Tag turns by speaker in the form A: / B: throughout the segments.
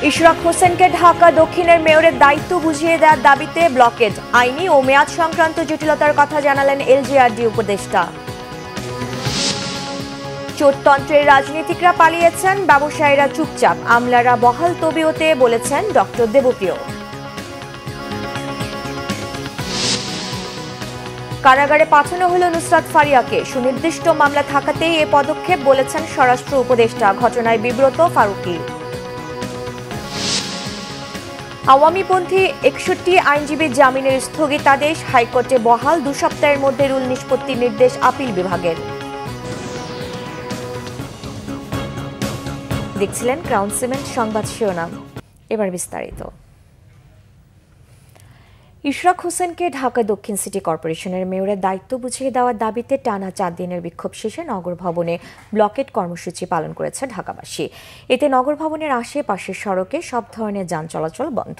A: ইশরাক হোসেনকে ঢাকা দক্ষিণের মেয়রের দায়িত্ব বুঝিয়ে দেওয়ার দাবিতে ব্লকেড। আইনি ও মেয়াদ সংক্রান্ত জটিলতার কথা জানালেন এলজিআরডি উপদেষ্টা। চোরতন্ত্রের রাজনীতিকরা পালিয়েছেন, ব্যবসায়ীরা চুপচাপ, আমলারা বহাল তবিয়তে বলেছেন ডক্টর দেবপ্রিয়। কারাগারে পাঠানো হল নুসরাত ফারিয়াকে, সুনির্দিষ্ট মামলা থাকাতেই এ পদক্ষেপ বলেছেন স্বরাষ্ট্র উপদেষ্টা। ঘটনায় বিব্রত ফারুকী। আওয়ামীপন্থী 61 আইনজীবীর জামিনের স্থগিতাদেশ হাইকোর্টে বহাল, 2 সপ্তাহের মধ্যে রুল নিষ্পত্তির নির্দেশ আপিল বিভাগের। দেখছিলেন ক্রাউন সিমেন্ট সংবাদ শিরোনাম, এবার বিস্তারিত। ইশরাক হোসেনকে ঢাকা দক্ষিণ সিটি কর্পোরেশনের মেয়রের দায়িত্ব বুঝিয়ে দেওয়ার দাবিতে টানা 4 দিনের বিক্ষোভ শেষে নগর ভবনে ব্লকেট কর্মসূচি পালন করেছে ঢাকাবাসী। এতে নগর ভবনের আশেপাশের সড়কে সব ধরনের যান চলাচল বন্ধ।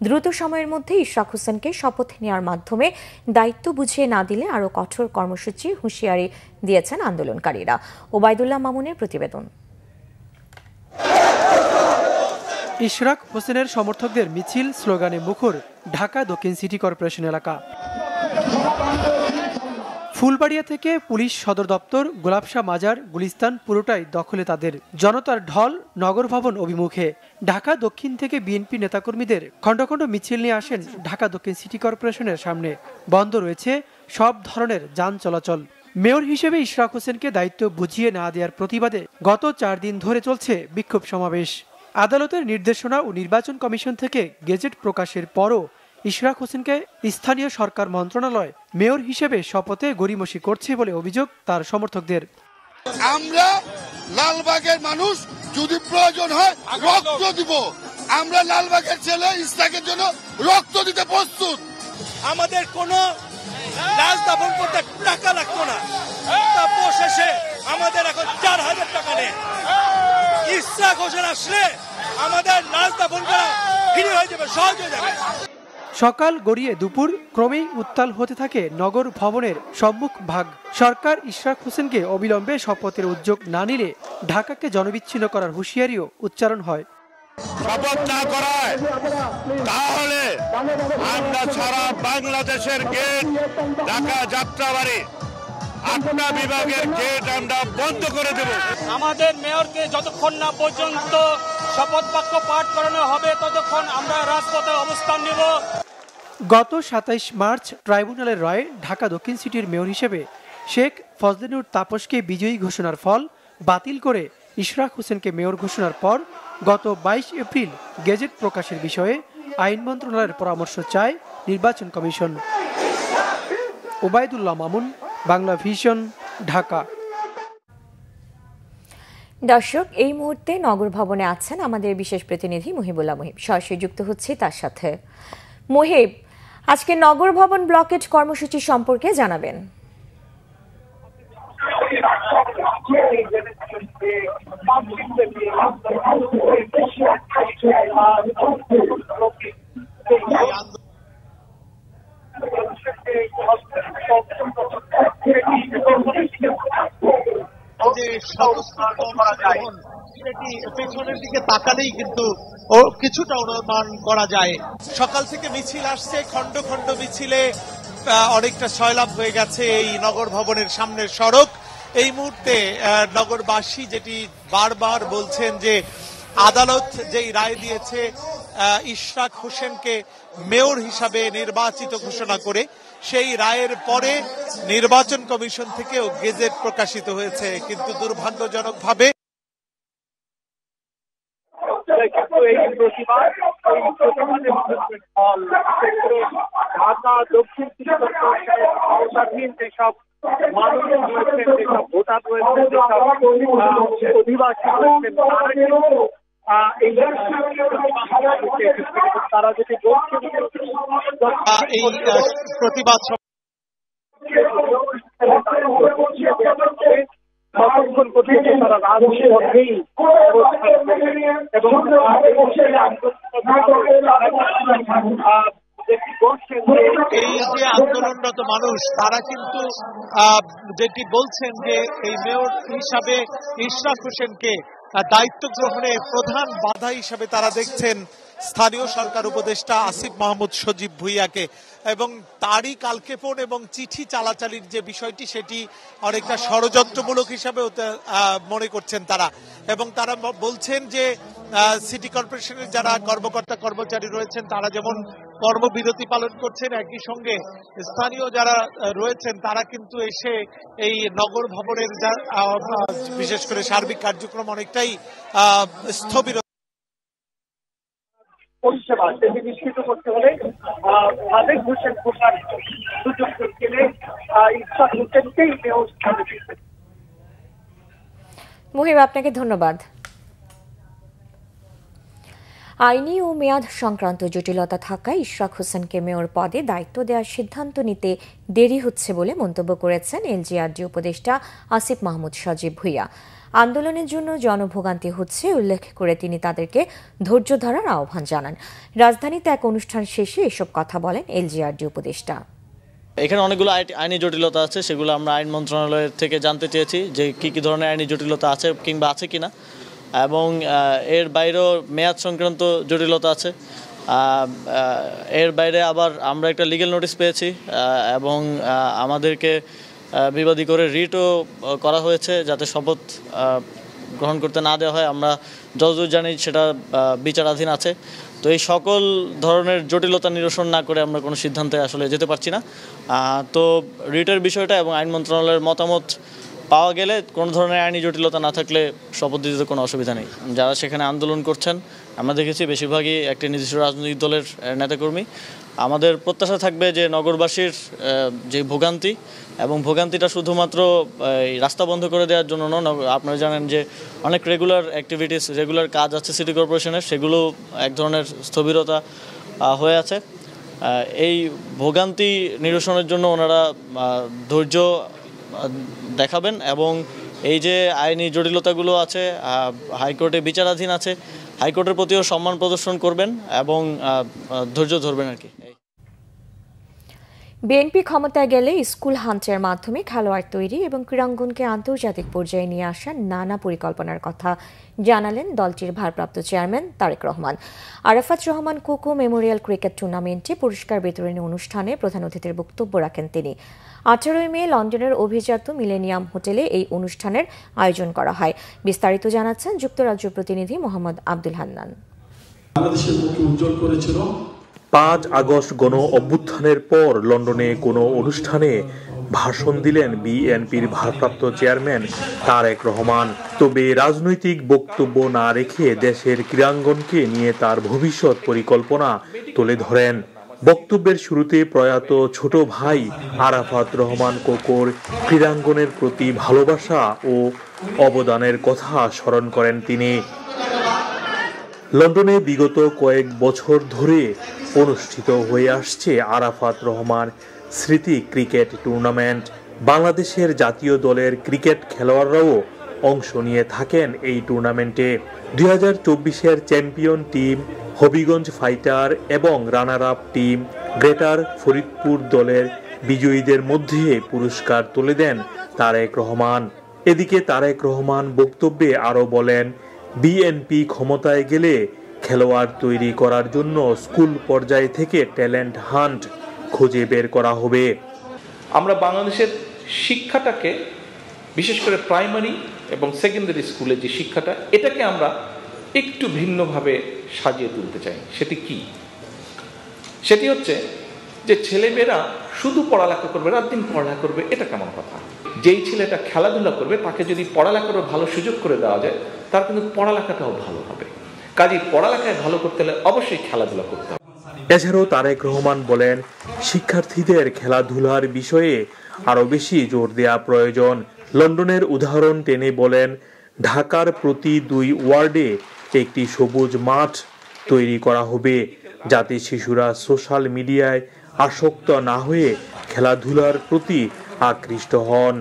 A: দ্রুত সময়ের মধ্যে ইশরাক হোসেনকে শপথ নেওয়ার মাধ্যমে দায়িত্ব বুঝিয়ে না দিলে আরও কঠোর কর্মসূচি হুঁশিয়ারি দিয়েছেন আন্দোলনকারীরা। ওবায়দুল্লাহ মামুনের প্রতিবেদন।
B: ইশরাক হোসেনের সমর্থকদের মিছিল, স্লোগানে মুখর ঢাকা দক্ষিণ সিটি কর্পোরেশন এলাকা। ফুলবাড়িয়া থেকে পুলিশ সদর দপ্তর, গোলাপশাহ মাজার, গুলিস্তান পুরোটাই দখলে তাদের। জনতার ঢল নগর ভবন অভিমুখে। ঢাকা দক্ষিণ থেকে বিএনপি নেতাকর্মীদের খণ্ড খণ্ড মিছিল নিয়ে আসেন ঢাকা দক্ষিণ সিটি কর্পোরেশনের সামনে। বন্ধ রয়েছে সব ধরনের যান চলাচল। মেয়র হিসেবে ইশরাক হোসেনকে দায়িত্ব বুঝিয়ে না দেওয়ার প্রতিবাদে গত 4 দিন ধরে চলছে বিক্ষোভ সমাবেশ। আদালতের নির্দেশনা ও নির্বাচন কমিশন থেকে গেজেট প্রকাশের পরও ইশরাক হোসেনকে স্থানীয় সরকার মন্ত্রণালয় মেয়র হিসেবে শপথে গড়িমসি করছে বলে অভিযোগ তার সমর্থকদের।
C: আমরা লালবাগের মানুষ, যদি প্রয়োজন হয় রক্ত দিব। আমরা লালবাগের ছেলে ইশরাকের জন্য রক্ত দিতে প্রস্তুত।
D: আমাদের কোনো লাশ দাফন করতে টাকা লাগতো না, শেষে আমাদের এখন 4000 টাকা নেই। ইশরাক হোসেন আসলে আমাদের লাশ দাফন করা ফ্রি হয়ে যাবে, সহজ হয়ে যাবে।
B: সকাল গড়িয়ে দুপুর ক্রমেই উত্তাল হতে থাকে নগর ভবনের সম্মুখ ভাগ। সরকার ইশরাক হোসেনকে অবিলম্বে শপথের উদ্যোগ না নিলে ঢাকাকে জনবিচ্ছিন্ন করার হুঁশিয়ারিও উচ্চারণ হয়।
C: শপথ না করায় তাহলে আমরা সারা বাংলাদেশের গেট, ঢাকা যাত্রাবাড়ি 8টা বিভাগের গেট আমরা বন্ধ করে দেব।
D: আমাদের মেয়রকে যতক্ষণ না পর্যন্ত শপথ বাক্য পাঠ করানো হবে ততক্ষণ আমরা রাজপথে অবস্থান নেব।
B: গত 27 মার্চ ট্রাইব্যুনালের রায়ে ঢাকা দক্ষিণ সিটির মেয়র হিসেবে শেখ ফজলেনুর তাপসকে বিজয়ী ঘোষণার ফল বাতিল করে ইশরাক হোসেনকে মেয়র ঘোষণার পর গত 22 এপ্রিল গেজেট প্রকাশের বিষয়ে আইন মন্ত্রণালয়ের পরামর্শ চায় নির্বাচন কমিশন। ওবায়দুল্লাহ মামুন, বাংলা ভিশন, ঢাকা।
A: দর্শক, এই মুহূর্তে নগর ভবনে আছেন আমাদের বিশেষ প্রতিনিধি মুহিবুল্লাহ মুহিব। সরাসরি যুক্ত হচ্ছি তার সাথে। মুহিব, আজকে নগর ভবন ব্লকেট কর্মসূচি সম্পর্কে জানাবেন।
E: পেছনের দিকে তাকালেই কিন্তু কিছুটা অনুমান করা যায়। সকাল থেকে মিছিল আসছে, খন্ড খন্ড মিছিলে অনেকটা সয়লাভ হয়ে গেছে এই নগর ভবনের সামনের সড়ক। এই মুহূর্তে নগরবাসী যেটি বারবার বলছেন যে আদালত যেই রায় দিয়েছে ইশরাক হোসেনকে মেয়র হিসাবে নির্বাচিত ঘোষণা করে, সেই রায়ের পরে নির্বাচন কমিশন থেকেও গেজেট প্রকাশিত হয়েছে, কিন্তু দুর্ভাগ্যজনকভাবে
F: ঢাকা দক্ষিণ যেসব মানুষ রয়েছেন, যেসব ভোটার রয়েছেন, যেসব অধিবাসী রয়েছেন, তারা যদি
E: এই প্রতিবাদ
F: কতক্ষণ পর্যন্ত তারা রাজপথেই এবং
E: এই যে আন্দোলনরত মানুষ তারা কিন্তু যেটি বলছেন যে এই মেয়র হিসাবে ইশরাক হোসেনকে দায়িত্ব গ্রহণে প্রধান বাধা হিসেবে তারা দেখছেন স্থানীয় সরকার উপদেষ্টা আসিফ মাহমুদ সজীব ভুঁইয়াকে, এবং তারই কালক্ষেপণ এবং চিঠি চালাচালির যে বিষয়টি সেটি অনেকটা ষড়যন্ত্রমূলক হিসাবে মনে করছেন তারা। এবং তারা বলছেন যে সিটি কর্পোরেশনের যারা কর্মকর্তা কর্মচারী রয়েছেন তারা যেমন কর্মবিরতি পালন করছেন, একই সঙ্গে স্থানীয় যারা রয়েছেন তারা কিন্তু এসে এই নগর ভবনের বিশেষ করে সার্বিক কার্যক্রম অনেকটাই স্থবির।
F: পরিষেবা সেটি নিশ্চিত করতে হলে সাদেক হোসেন খোসার সুযোগ পেলে ইশরাক হোসেনকেই মেয়র স্থানে দিচ্ছে।
A: মুহিব, আপনাকে ধন্যবাদ। আইনি ও মেয়াদ সংক্রান্ত জটিলতা থাকায় ইশরাক হোসেনকে মেয়র পদে দায়িত্ব দেওয়ার সিদ্ধান্ত নিতে দেরি হচ্ছে বলে মন্তব্য করেছেন এলজিআরডি উপদেষ্টা আসিফ মাহমুদ সজীব ভুঁইয়া। আন্দোলনের জন্য জনভোগান্তি হচ্ছে উল্লেখ করে তিনি তাদেরকে ধৈর্য ধরার আহ্বান জানান। রাজধানীতে এক অনুষ্ঠান শেষে এসব কথা বলেন এলজিআরডি উপদেষ্টা।
G: এখানে অনেকগুলো আইনি জটিলতা আছে, সেগুলো আমরা আইন মন্ত্রণালয়ের থেকে জানতে চেয়েছি যে কি কি ধরনের আইনি জটিলতা আছে কিংবা আছে কিনা, এবং এর বাইরেও মেয়াদ সংক্রান্ত জটিলতা আছে। এর বাইরে আবার আমরা একটা লিগ্যাল নোটিশ পেয়েছি এবং আমাদেরকে বিবাদী করে রিটও করা হয়েছে যাতে শপথ গ্রহণ করতে না দেওয়া হয়। আমরা যতদূর জানি সেটা বিচারাধীন আছে। তো এই সকল ধরনের জটিলতা নিরসন না করে আমরা কোনো সিদ্ধান্তে আসলে যেতে পারছি না। তো রিটের বিষয়টা এবং আইন মন্ত্রণালয়ের মতামত পাওয়া গেলে কোনো ধরনের আইনি জটিলতা না থাকলে শপথ দিতে কোনো অসুবিধা নেই। যারা সেখানে আন্দোলন করছেন আমরা দেখেছি বেশিরভাগই একটি নির্দিষ্ট রাজনৈতিক দলের নেতাকর্মী। আমাদের প্রত্যাশা থাকবে যে নগরবাসীর যে ভোগান্তি, এবং ভোগান্তিটা শুধুমাত্র রাস্তা বন্ধ করে দেওয়ার জন্য নয়। আপনারা জানেন যে অনেক রেগুলার অ্যাক্টিভিটিস, রেগুলার কাজ আছে সিটি কর্পোরেশনের, সেগুলো এক ধরনের স্থবিরতা হয়ে আছে। এই ভোগান্তি নিরসনের জন্য ওনারা ধৈর্য দেখাবেন এবং এই যে আইনি জটিলতাগুলো আছে হাইকোর্টে বিচারাধীন আছে, হাইকোর্টের প্রতিও সম্মান প্রদর্শন করবেন এবং ধৈর্য ধরবেন আর কি।
A: বিএনপি ক্ষমতায় গেলে স্কুল হান্টের মাধ্যমে খেলোয়াড় তৈরি এবং ক্রীড়াঙ্গনকে আন্তর্জাতিক পর্যায়ে নিয়ে আসার নানা পরিকল্পনার কথা জানালেন দলটির ভারপ্রাপ্ত chairman Tarique Rahman. Arafat Rahman Koko memorial cricket টুর্নামেন্টে পুরস্কার বিতরণী অনুষ্ঠানে প্রধান অতিথির বক্তব্য রাখেন তিনি। 18 মে লন্ডনের অভিজাত মিলেনিয়াম হোটেলে এই অনুষ্ঠানের আয়োজন করা হয়। বিস্তারিত জানাচ্ছেন যুক্তরাজ্য প্রতিনিধি মোহাম্মদ আব্দুল হান্নান।
H: বাংলাদেশের মুখে উজ্জ্বল করেছিল। 5 আগস্ট গণ অভ্যুত্থানের পর লন্ডনে কোনো অনুষ্ঠানে ভাষণ দিলেন বিএনপির ভারপ্রাপ্ত চেয়ারম্যান তারেক রহমান। তবে রাজনৈতিক বক্তব্য না রেখে দেশের ক্রীড়াঙ্গনকে নিয়ে তার ভবিষ্যৎ পরিকল্পনা তুলে ধরেন। বক্তব্যের শুরুতে প্রয়াত ছোট ভাই আরাফাত রহমান কোকোর ক্রীড়াঙ্গনের প্রতি ভালোবাসা ও অবদানের কথা স্মরণ করেন তিনি। লন্ডনে বিগত কয়েক বছর ধরে অনুষ্ঠিত হয়ে আসছে আরাফাত রহমান স্মৃতি ক্রিকেট টুর্নামেন্ট। বাংলাদেশের জাতীয় দলের ক্রিকেট খেলোয়াড়রাও অংশ নিয়ে থাকেন এই টুর্নামেন্টে। 2024-এর চ্যাম্পিয়ন টিম হবিগঞ্জ ফাইটার এবং runner up team greater Faridpur দলের বিজয়ীদের মধ্যে পুরস্কার তুলে দেন তারেক রহমান। এদিকে তারেক রহমান বক্তব্যে আরও বলেন, বিএনপি ক্ষমতায় গেলে খেলোয়াড় তৈরি করার জন্য স্কুল পর্যায় থেকে ট্যালেন্ট হান্ট খুঁজে বের করা হবে।
I: আমরা বাংলাদেশের শিক্ষাটাকে বিশেষ করে প্রাইমারি এবং সেকেন্ডারি স্কুলে যে শিক্ষাটা, এটাকে আমরা একটু ভিন্নভাবে সাজিয়ে তুলতে চাই। সেটি কি? সেটি হচ্ছে যে ছেলেমেয়েরা শুধু পড়ালেখা করবে, রাত দিন পড়ালেখা করবে, এটা কেমন কথা? যেই ছেলেটা খেলাধুলা করবে তাকে যদি পড়ালেখার ভালো সুযোগ করে দেওয়া যায় তার কিন্তু পড়ালেখাটাও ভালো হবে। কাজেই পড়ালেখায় ভালো করতে হলে অবশ্যই খেলাধুলা করতে হবে।
H: এছাড়াও তারেক রহমান বলেন, শিক্ষার্থীদের খেলাধুলার বিষয়ে আরো বেশি জোর দেওয়া প্রয়োজন। লন্ডনের উদাহরণ টেনে বলেন, ঢাকার প্রতি 2 ওয়ার্ডে একটি সবুজ মাঠ তৈরি করা হবে যাতে শিশুরা সোশ্যাল মিডিয়ায় আসক্ত না হয়ে খেলাধুলার প্রতি আকৃষ্ট হন।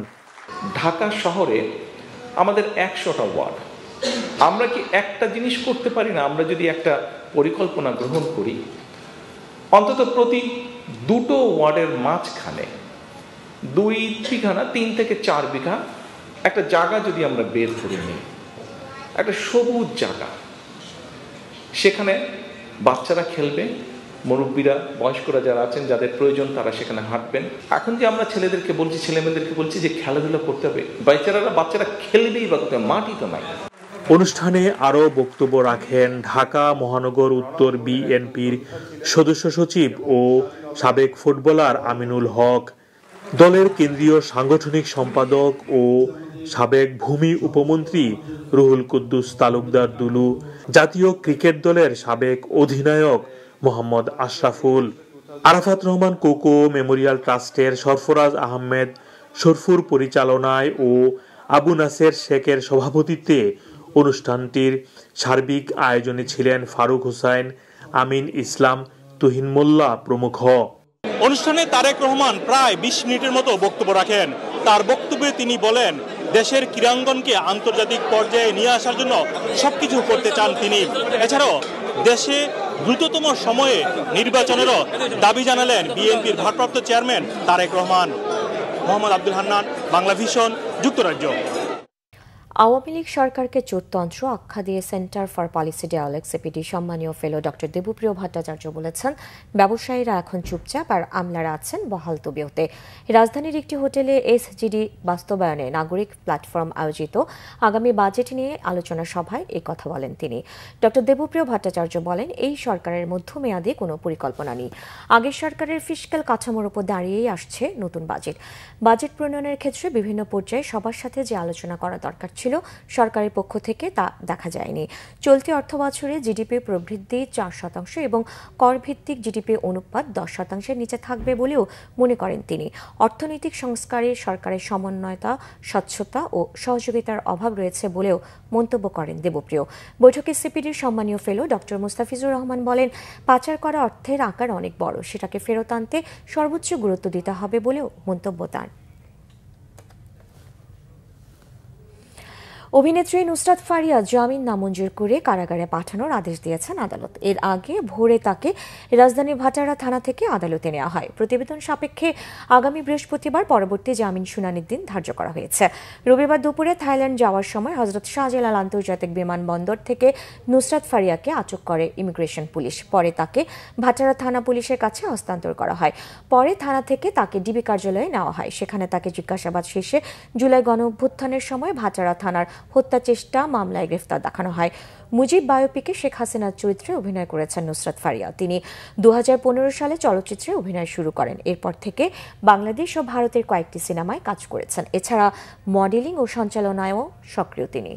I: ঢাকা শহরে আমাদের 100টা ওয়ার্ড। আমরা কি একটা জিনিস করতে পারি না? আমরা যদি একটা পরিকল্পনা গ্রহণ করি, অন্তত প্রতি 2টো ওয়ার্ডের মাঝখানে 2 বিঘা না 3 থেকে 4 বিঘা একটা জায়গা যদি আমরা বের করে নিই, একটা সবুজ জায়গা, সেখানে বাচ্চারা খেলবে, মুরব্বীরা বয়স্করা যারা আছেন যাদের প্রয়োজন তারা সেখানে হাঁটবেন। এখন যে আমরা ছেলেদেরকে বলছি, ছেলেমেয়েদেরকে বলছি যে খেলাধুলা করতে হবে, বাচ্চারা খেলবেই বা করতে হবে, মাটি তো নাই।
H: অনুষ্ঠানে আরও বক্তব্য রাখেন ঢাকা মহানগর উত্তর বিএনপির সদস্য সচিব ও সাবেক ফুটবলার আমিনুল হক, দলের কেন্দ্রীয় সাংগঠনিক সম্পাদক ও সাবেক ভূমি উপমন্ত্রী রুহুল কুদ্দুস তালুকদার দুলু, জাতীয় ক্রিকেট দলের সাবেক অধিনায়ক মোহাম্মদ আশরাফুল, আরাফাত রহমান কোকো মেমোরিয়াল ট্রাস্টের সরফরাজ আহমেদ শরফুর পরিচালনায় ও আবু নাসের শেখের সভাপতিত্বে অনুষ্ঠানটির সার্বিক আয়োজনে ছিলেন ফারুক হোসাইন, আমিন ইসলাম, তুহিন মোল্লা প্রমুখ।
J: অনুষ্ঠানে তারেক রহমান প্রায় 20 মিনিটের মতো বক্তব্য রাখেন। তার বক্তব্যে তিনি বলেন দেশের ক্রীড়াঙ্গনকে আন্তর্জাতিক পর্যায়ে নিয়ে আসার জন্য সবকিছু করতে চান তিনি। এছাড়াও দেশে দ্রুততম সময়ে নির্বাচনেরও দাবি জানালেন বিএনপির ভারপ্রাপ্ত চেয়ারম্যান তারেক রহমান। মোহাম্মদ আব্দুল হান্নান, বাংলা ভিশন, যুক্তরাজ্য।
A: আওয়ামী লীগ সরকারকে চোরতন্ত্র আখ্যা দিয়ে centre for policy dialogue CPD সম্মানীয় ফেলো ডক্টর দেবপ্রিয় ভট্টাচার্য বলেছেন, ব্যবসায়ীরা এখন চুপচাপ আর আমলারা আছেন বহাল তবিয়তে। রাজধানীর একটি হোটেলে এসজিডি বাস্তবায়নে নাগরিক প্ল্যাটফর্ম আয়োজিত আগামী বাজেট নিয়ে আলোচনা সভায় এই কথা বলেন তিনি। ডক্টর দেবপ্রিয় ভট্টাচার্য বলেন, এই সরকারের মধ্যমেয়াদী কোনো পরিকল্পনা নেই। আগের সরকারের ফিসক্যাল কাঠামোর উপর দাঁড়িয়েই আসছে নতুন বাজেট প্রণয়নের ক্ষেত্রে বিভিন্ন পর্যায়ে সবার সাথে যে আলোচনা করা দরকার ছিল সরকারের পক্ষ থেকে তা দেখা যায়নি। চলতি অর্থবছরে জিডিপি প্রবৃদ্ধি 4% এবং করভিত্তিক জিডিপি অনুপাত 10%-এর নিচে থাকবে বলেও মনে করেন তিনি। অর্থনৈতিক সংস্কারে সরকারের সমন্বয়তা, স্বচ্ছতা ও সহযোগিতার অভাব রয়েছে বলেও মন্তব্য করেন দেবপ্রিয়। বৈঠকে সিপিডির সম্মানীয় ফেলো ডক্টর মুস্তাফিজুর রহমান বলেন, পাচার করা অর্থের আকার অনেক বড়, সেটাকে ফেরত আনতে সর্বোচ্চ গুরুত্ব দিতে হবে বলেও মন্তব্য তার। অভিনেত্রী নুসরাত ফারিয়া জামিন নামঞ্জুর করে কারাগারে পাঠানোর আদেশ দিয়েছেন আদালত। এর আগে ভোরে তাকে রাজধানীর ভাটারা থানা থেকে আদালতে নেওয়া হয়। প্রতিবেদন সাপেক্ষে আগামী বৃহস্পতিবার পরবর্তী জামিন শুনানির দিন ধার্য করা হয়েছে। রবিবার দুপুরে থাইল্যান্ড যাওয়ার সময় হযরত শাহজালাল আন্তর্জাতিক বিমানবন্দর থেকে নুসরাত ফারিয়াকে আটক করে ইমিগ্রেশন পুলিশ। পরে তাকে ভাটারা থানা পুলিশের কাছে হস্তান্তর করা হয়। পরে থানা থেকে তাকে ডিবি কার্যালয়ে নেওয়া হয়। সেখানে তাকে জিজ্ঞাসাবাদ শেষে জুলাই গণঅভ্যুত্থানের সময় ভাটারা থানার হত্যা চেষ্টা মামলায় গ্রেফতার দেখানো হয়। মুজিব বায়োপিকে শেখ হাসিনার চরিত্রে অভিনয় করেছেন নুসরাত ফারিয়া। তিনি 2015 সালে চলচ্চিত্রে অভিনয় শুরু করেন। এরপর থেকে বাংলাদেশ ও ভারতের কয়েকটি সিনেমায় কাজ করেছেন। এছাড়া মডেলিং ও সঞ্চালনায়ও সক্রিয় তিনি।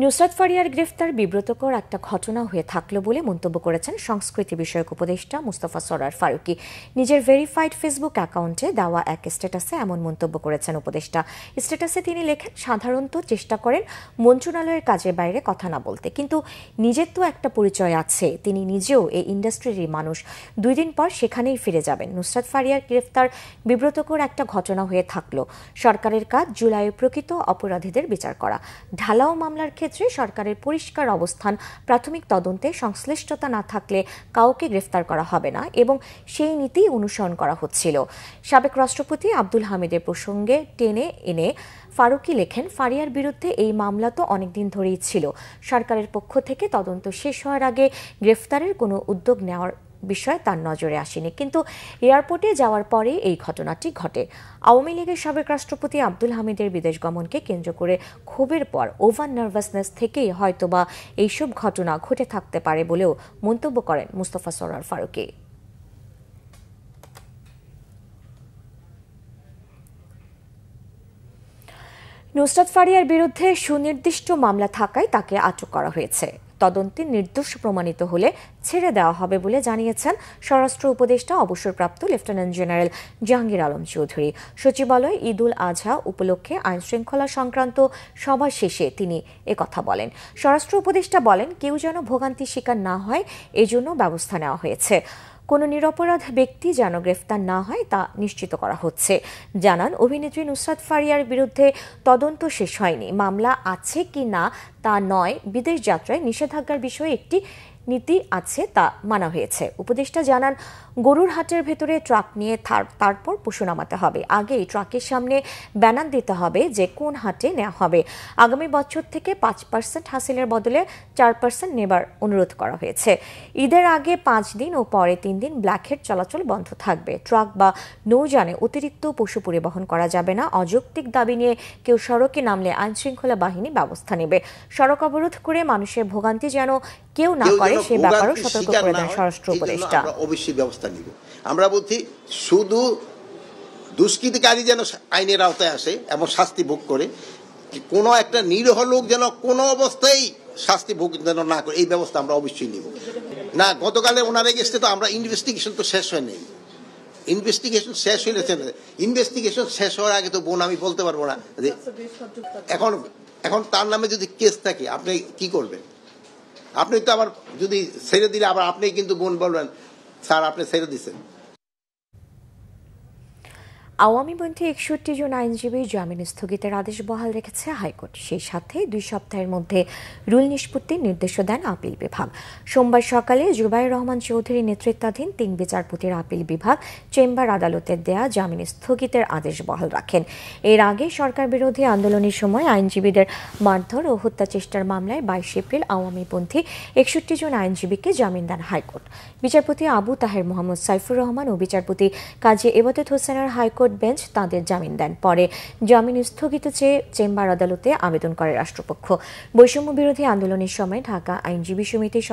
A: নুসরাত ফারিয়ার গ্রেফতার বিব্রতকর একটা ঘটনা হয়ে থাকলো বলে মন্তব্য করেছেন সংস্কৃতি বিষয়ক উপদেষ্টা মুস্তফা সরোয়ার ফারুকী। নিজের ভেরিফাইড ফেসবুক অ্যাকাউন্টে দেওয়া এক স্ট্যাটাসে এমন মন্তব্য করেছেন উপদেষ্টা। স্ট্যাটাসে তিনি লেখেন, সাধারণত চেষ্টা করেন মন্ত্রণালয়ের কাজের বাইরে কথা না বলতে, কিন্তু নিজের তো একটা পরিচয় আছে। তিনি নিজেও এই ইন্ডাস্ট্রিরই মানুষ। 2 দিন পর সেখানেই ফিরে যাবেন। নুসরাত ফারিয়ার গ্রেফতার বিব্রতকর একটা ঘটনা হয়ে থাকলো। সরকারের কাজ জুলাইয়ের প্রকৃত অপরাধীদের বিচার করা। ঢালাও মামলার ক্ষেত্রে সরকারের পরিষ্কার অবস্থান, প্রাথমিক তদন্তে সংশ্লিষ্টতা না থাকলে কাউকে গ্রেফতার করা হবে না এবং সেই নীতি অনুসরণ করা হচ্ছিল। সাবেক রাষ্ট্রপতি আব্দুল হামিদের প্রসঙ্গে টেনে এনে ফারুকী লেখেন, ফারিয়ার বিরুদ্ধে এই মামলা তো অনেকদিন ধরেই ছিল। সরকারের পক্ষ থেকে তদন্ত শেষ হওয়ার আগে গ্রেফতারের কোনো উদ্যোগ নেওয়ার বিষয় তার নজরে আসেনি, কিন্তু এয়ারপোর্টে যাওয়ার পরে এই ঘটনাটি ঘটে। আওয়ামী লীগের সাবেক রাষ্ট্রপতি আব্দুল হামিদের বিদেশ গমনকে কেন্দ্র করে ক্ষোভের পর ওভার নার্ভাসনেস থেকেই হয়তোবা এইসব ঘটনা ঘটে থাকতে পারে বলেও মন্তব্য করেন মুস্তফা সরোয়ার ফারুকী। নুসরাত ফারিয়ার বিরুদ্ধে সুনির্দিষ্ট মামলা থাকায় তাকে আটক করা হয়েছে। তদন্তে নির্দোষ প্রমাণিত হলে ছেড়ে দেওয়া হবে বলে জানিয়েছেন স্বরাষ্ট্র উপদেষ্টা অবসরপ্রাপ্ত লেফটেন্যান্ট জেনারেল জাহাঙ্গীর আলম চৌধুরী। সচিবালয়ে ঈদ উল আজহা উপলক্ষে আইন শৃঙ্খলা সংক্রান্ত সভা শেষে তিনি একথা বলেন। স্বরাষ্ট্র উপদেষ্টা বলেন, কেউ যেন ভোগান্তির শিকার না হয় এজন্য ব্যবস্থা নেওয়া হয়েছে। কোনো নিরপরাধ ব্যক্তি যেন গ্রেফতার না হয় তা নিশ্চিত করা হচ্ছে। জানান, অভিনেত্রী নুসরাত ফারিয়ার বিরুদ্ধে তদন্ত শেষ হয়নি। মামলা আছে কি না তা নয়, বিদেশ যাত্রায় নিষেধাজ্ঞার বিষয়ে একটি নীতি আছে তা মানা হয়েছে। উপদেষ্টা জানান, গরুর হাটের ভেতরে ট্রাক নিয়ে তারপর পশু নামাতে হবে। আগেই ট্রাকের সামনে ব্যানার দিতে হবে যে কোন হাটে নেওয়া হবে। আগামী বছর থেকে 5% হাসিলের বদলে 4% নেবার অনুরোধ করা হয়েছে। ঈদের আগে 5 দিন ও পরে 3 দিন ব্ল্যাকহেড চলাচল বন্ধ থাকবে। ট্রাক বা নৌযানে অতিরিক্ত পশু পরিবহন করা যাবে না। অযৌক্তিক দাবি নিয়ে কেউ সড়কে নামলে আইনশৃঙ্খলা বাহিনী ব্যবস্থা নেবে। সড়ক অবরোধ করে মানুষের ভোগান্তি যেন কেউ না করে সে ব্যাপারেও সতর্ক করে দেন স্বরাষ্ট্র উপদেষ্টা।
K: অবশ্যই ব্যবস্থা নিব। আমরা বলছি শুধু দুষ্কৃতিকারী যেন আইনের আওতায় আসে এবং শাস্তি ভোগ করে, কোনো একটা নিরীহ লোক যেন কোনো অবস্থায় শাস্তি ভোগ যেন না করে, এই ব্যবস্থা আমরা অবশ্যই নিব। না, গতকালে ওনার এগেস্টে তো আমরা ইনভেস্টিগেশন তো শেষ হয় নাই। ইনভেস্টিগেশন শেষ হইলে ইনভেস্টিগেশন শেষ হওয়ার আগে তো বোন আমি বলতে পারবো না যে এখন তার নামে যদি কেস থাকে আপনি কি করবেন? আপনি তো আবার যদি ছেড়ে দিলে আবার আপনি কিন্তু বোন বলবেন স্যার আপনি ছেড়ে দিচ্ছেন।
A: আওয়ামীপন্থী 61 জন আইনজীবীর জামিন স্থগিতের আদেশ বহাল রেখেছে হাইকোর্ট। সেই সাথে 2 সপ্তাহের মধ্যে রুল নিষ্পত্তির নির্দেশও দেন আপিল বিভাগ। সোমবার সকালে জুবাইর রহমান চৌধুরী নেতৃত্বাধীন 3 বিচারপতির আপিল বিভাগ চেম্বার আদালতের দেয়া জামিন স্থগিতের আদেশ বহাল রাখেন। এর আগে সরকার বিরোধী আন্দোলনের সময় আইনজীবীদের মারধর ও হত্যা চেষ্টার মামলায় 22 এপ্রিল আওয়ামীপন্থী 61 জন আইনজীবীকে জামিন দেন হাইকোর্ট। বিচারপতি আবু তাহের মোহাম্মদ সাইফুর রহমান ও বিচারপতি কাজী এবাদত হোসেনের হাইকোর্ট বেঞ্চ তাদের জামিন দেন। পরে জামিন স্থগিত চেয়ে চেম্বার আদালতে আবেদন করে রাষ্ট্রপক্ষ। বৈষম্য বিরোধী আন্দোলনের সময় ঢাকা আইনজীবী সমিতির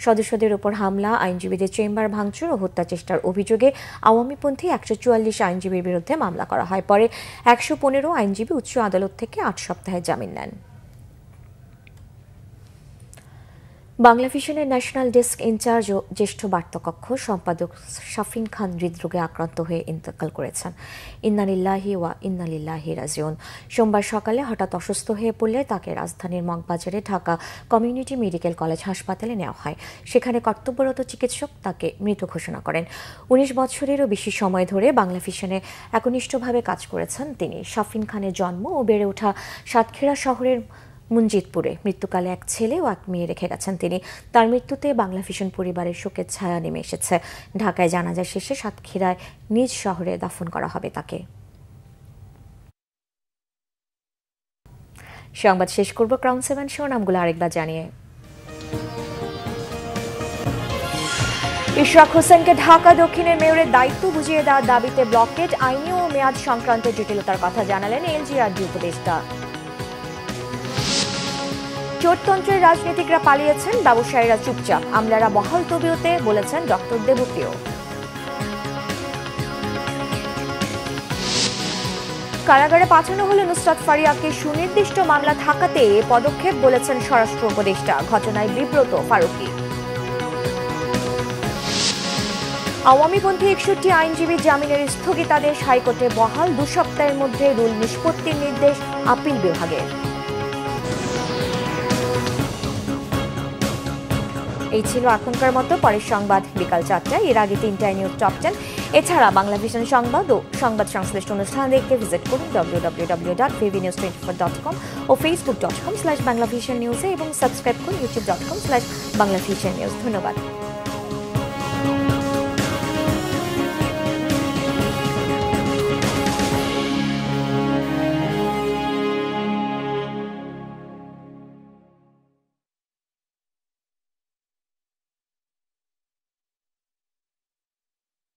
A: সদস্যদের উপর হামলা, আইনজীবীদের চেম্বার ভাঙচুর ও হত্যা চেষ্টার অভিযোগে আওয়ামীপন্থী 144 আইনজীবীর বিরুদ্ধে মামলা করা হয়। পরে 115 আইনজীবী উচ্চ আদালত থেকে 8 সপ্তাহে জামিন নেন। বাংলা ভিশনের ন্যাশনাল ডেস্ক ইনচার্জ ও জ্যেষ্ঠ বার্তাকক্ষ সম্পাদক শাফিন খান হৃদরোগে আক্রান্ত হয়ে ইন্তেকাল করেছেন। ইন্নালিল্লাহি ওয়া ইন্নালিল্লাহি রাজিউন। সোমবার সকালে হঠাৎ অসুস্থ হয়ে পড়লে তাকে রাজধানীর মগবাজারে ঢাকা কমিউনিটি মেডিকেল কলেজ হাসপাতালে নেওয়া হয়। সেখানে কর্তব্যরত চিকিৎসক তাকে মৃত ঘোষণা করেন। 19 বছরেরও বেশি সময় ধরে বাংলা ভিশনে একনিষ্ঠভাবে কাজ করেছেন তিনি। শাফিন খানের জন্ম ও বেড়ে ওঠা সাতক্ষীরা শহরের মুঞ্জিতপুরে। মৃত্যুকালে এক ছেলে ও এক মেয়ে রেখে গেছেন তিনি। তার মৃত্যুতে বাংলা ভিশন পরিবারের শোকের ছায়া নেমে এসেছে। ঢাকায় জানাজা শেষে সাতক্ষীরায় নিজ শহরে দাফন করা হবে তাকে। সংবাদ শেষ করব ক্রাউন 7 শিরোনামগুলো আরেকবার জানিয়ে। ইশরাক হোসেনকে ঢাকা দক্ষিণের মেয়রের দায়িত্ব বুঝিয়ে দেওয়ার দাবিতে ব্লকেট আইনি ও মেয়াদ সংক্রান্ত জটিলতার কথা জানালেন এলজি রাজ্য উপদেষ্টা। চোরতন্ত্রের রাজনীতিকরা পালিয়েছেন, ব্যবসায়ীরা চুপচাপ, আমলারা বহাল তবিয়তে, বলেছেন ডক্টর দেবপ্রিয়। কারাগারে পাঠানো হলো নুসরাত ফারিয়াকে, সুনির্দিষ্ট মামলা থাকাতে পদক্ষেপ, বলেছেন স্বরাষ্ট্র উপদেষ্টা। ঘটনায় বিব্রত ফারুকী। আওয়ামীপন্থী 61 আইনজীবী জামিনের স্থগিতাদেশ হাইকোর্টে বহাল। 2 সপ্তাহের মধ্যে রুল নিষ্পত্তির নির্দেশ আপিল বিভাগের। এই ছিল এখনকার মতো। পরের সংবাদ বিকাল 4টায়। এর আগে 3টায় নিউজ টপ 10। এছাড়া বাংলা ভিশন সংবাদ ও সংবাদ সংশ্লিষ্ট অনুষ্ঠান দেখতে ভিজিট করুন www.vvnews24.com ও facebook.com/banglavisionnews এবং সাবস্ক্রাইব করুন youtube.com/banglavisionnews। ধন্যবাদ।